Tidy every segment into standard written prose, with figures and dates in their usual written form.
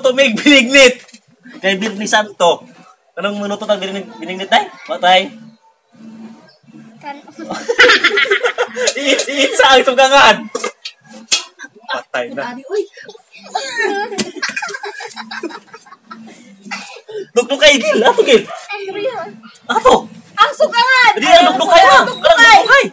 minuto may binignit. Kay Birni Santo. Anong minuto tang binignit tay? Matay. Iit sa ang tugangan. Patay na. Dugdug kay Gil, ato Gil. Ato. Ang sugangan. Di ang dugdug kay na. Dugdug kay. Ay!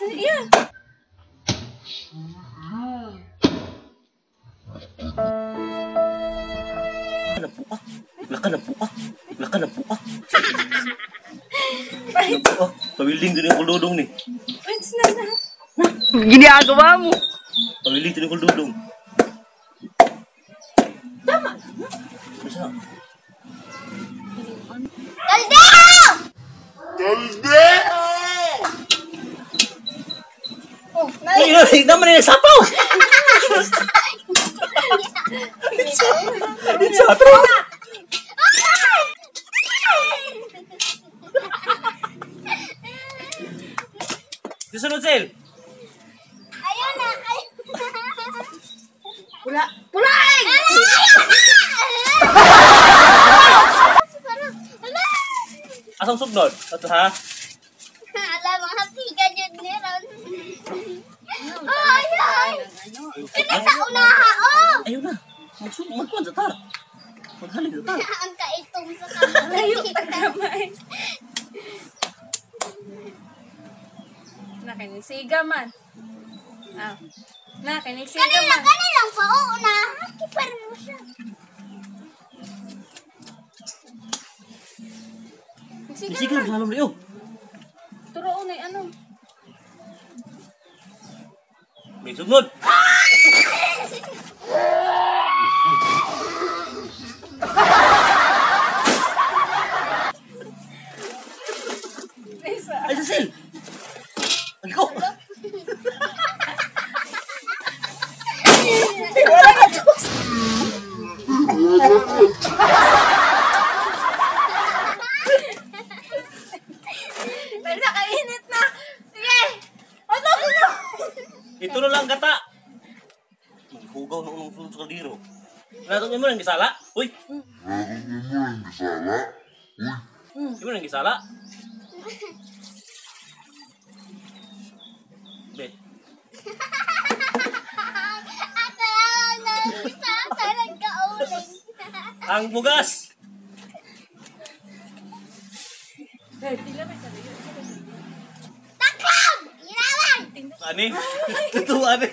Iya. Laka na puak. Pawiling din yung kuldudong ni. Wait na. Ginagawa mo. Pawiling din yung kuldudong. Tama. Basta. Caldeo! Oh, Ay, naman na nagsapaw! It's a true! Susunod, Sel! Ayun na. Pulaing! Asang sugnod? Ito ha? Alam mo, hatiga dyan ni Ron. Ay! Ini sa unaha, oh! Ayun na! Magkuhan sa tar! Maghalig sa tar! Ang kaitong sa kamay. Layo pa kamay. Nakinisiga man. Ah. Nakinisiga Kanila, man. kanilang pa, oo na. Kipar mo siya. Sige lang, salam na yun! Turoon ay ano. May sugnod! Ay, Cecil! Lagi ko! Pero nakainit na. Sige! Ano ko na? Ito na lang gata! Maghugaw na unong sulong sa kaldiro. Natong mo lang gisala? Uy! Di mo lang gisala? Bet. Ako lang na. Sa nagkauling. Ang bugas! Takam! Ilawan! Ani? Ito, ani?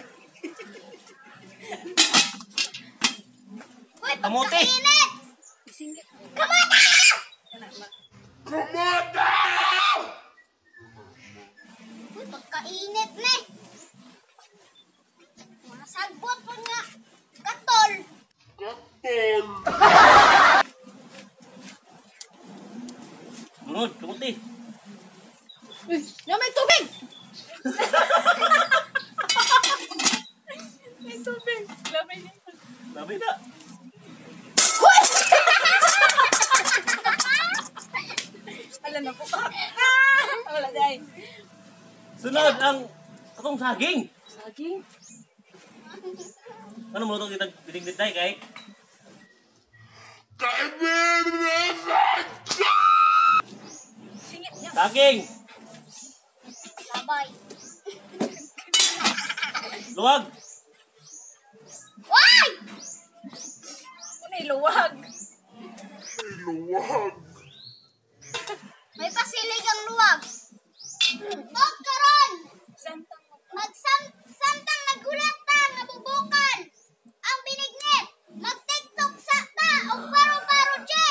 Uy, Kamote! pagkainit! Kamote! Kumada! Uy, pagkainit na eh. Mga sagbot po nga. Katol. Katol! Sunod, kamuti. Uy, na may tubig! May tubig. Lamay niya. Sabi na. Alam na po. Wala dahil. Sunod, ang atong saging. Saging. Ano mo itong dinig-dinig tayo kay? Singit niya. Saging! Labay. Luwag! Uy! Unay luwag. Luwag! May pasilig ang luwag. Huwag karon! Santang Samtang nagulatan, nabubukan. Ang binignit. Mag-tiktok sa ta. O paro-paro, che.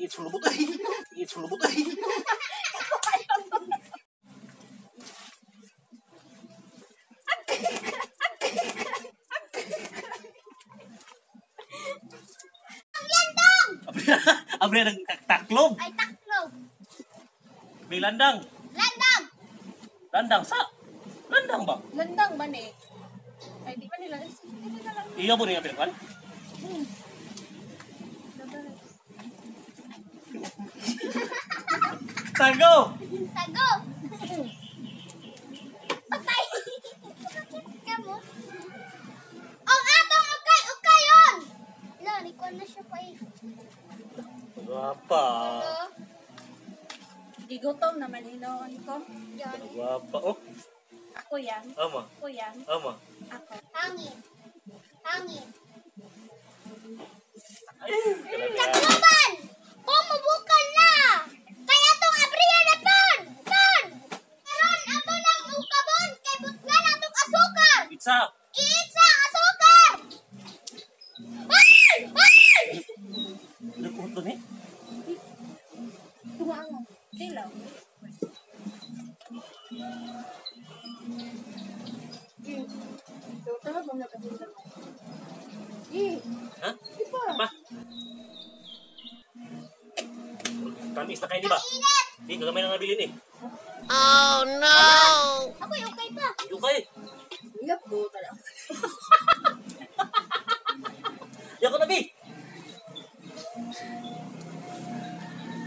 Iit sulubot ay! Iit sulubot ay! Abre nagtaktak. Taklob. Ay, taklob. Bilandang. Landang. Landang sa. Landang ba? Landang ba ni? Ay, di ba nila? Hindi nila lang. Iya po niya pinagkuhan. Sago. Sago. Patay. Kamu. Ang atong ukay-ukayon. Lo, nikon na siya pa eh. Guwapa. Ito. Gigutom naman hinoon ko. Yan. Guwapa. Oh, Ako yan. ama. Ako yan. Ama. Ako. Hangin. Hangin. Ay, talaga. Takloban. Pumubukan na. Kaya tong abriya na pon. Pon. Karon ato nang ukabon kay butngan atong asukar. Pizza. Isa asukar. Ay! Ay! Lukot to ni. Tuwango. Dilaw. Ha? Apa? Tamis na kayo, di ba? Init. Di, kagamay na nabili ni. Ako yung okay pa. Yung kay. Yap, buta lang. Yan ko na, Bi.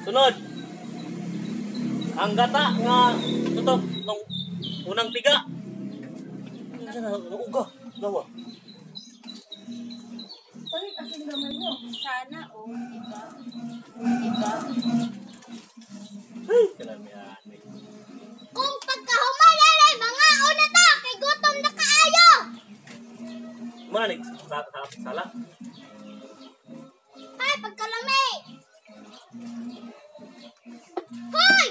Sunod. Ang gata nga tutok nung unang piga. Ano uga? Gawa. Palit aking gamay mo. Sana, oh, diba? Diba? Ay, kalami yan. Kung pagkahumalalay, mga una ta, kay gutom na kaayo. Mana nih? Salah? Ay, pagkalami. Hoy!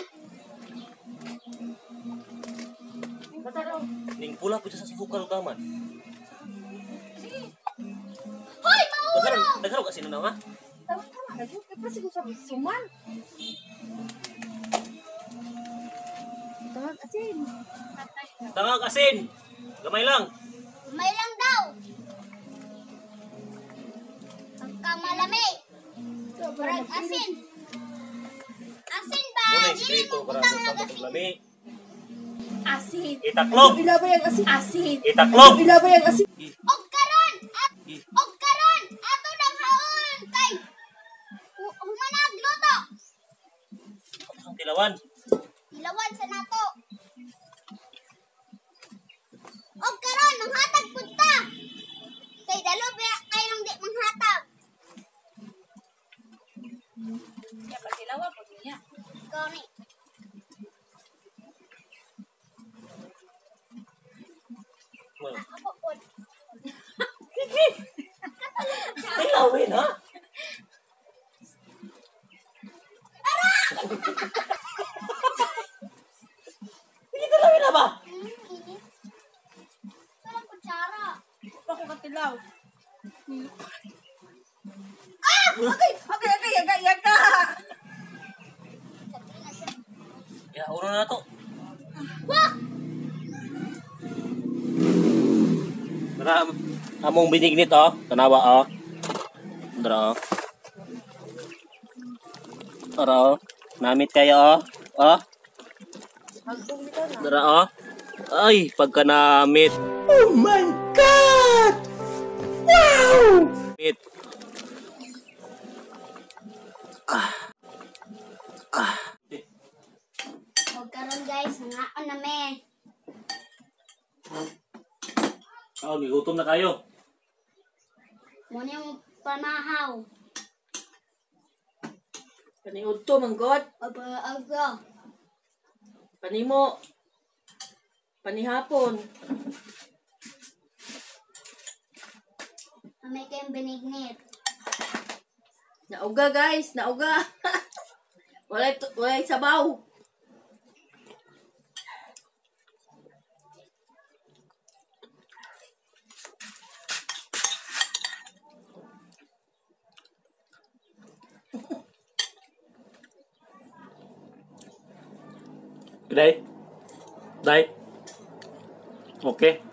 Ning pula pwede sa sukar utaman. Hoy, mauno. Nagharap kasi na nga. Tama-tama. Kaya siguro sabi, suman. Tawag asin. Tangag asin. Gamay lang. May lang daw. Pagkamalami. Sobrang asin. Asin ba? Muna yung Dili sprito mo para butang sa lang asin. paglami. Asin. Itaklob. Ilabay ang asin. Asin. Itaklob. Ilabay ang asin. Og karon. Og karon. Ato nang haon kay. Humanag luto. Ang tilawan. Ilawan sa nato. Og karon manghatag punta. Kay dalo kay nang di manghatag. Kaya pagkilawa po niya. Ikaw ni. Ako po. Tilawin ha? Hindi tilawin na ba? Init. Walang kutsara. Pa ko katilaw. Ah! Okay, yaga. Sabi na siya. Ya, ulo na to. Wah! Tara, among binignit oh. Tanawa oh. Tara oh. Tara oh. Namit kayo oh. Oh. Tara oh. Ay, pagka namit. Oh my God! Wow! Namit. Og karon guys, ngaon na me. Oh, gutom na kayo. Mo na yung pamahaw. Paniod to, manggod. Aga. Panimo. Panihapon. May kayong binignit. Nauga guys, nauga. Walay sabaw. Day. Day. Okay.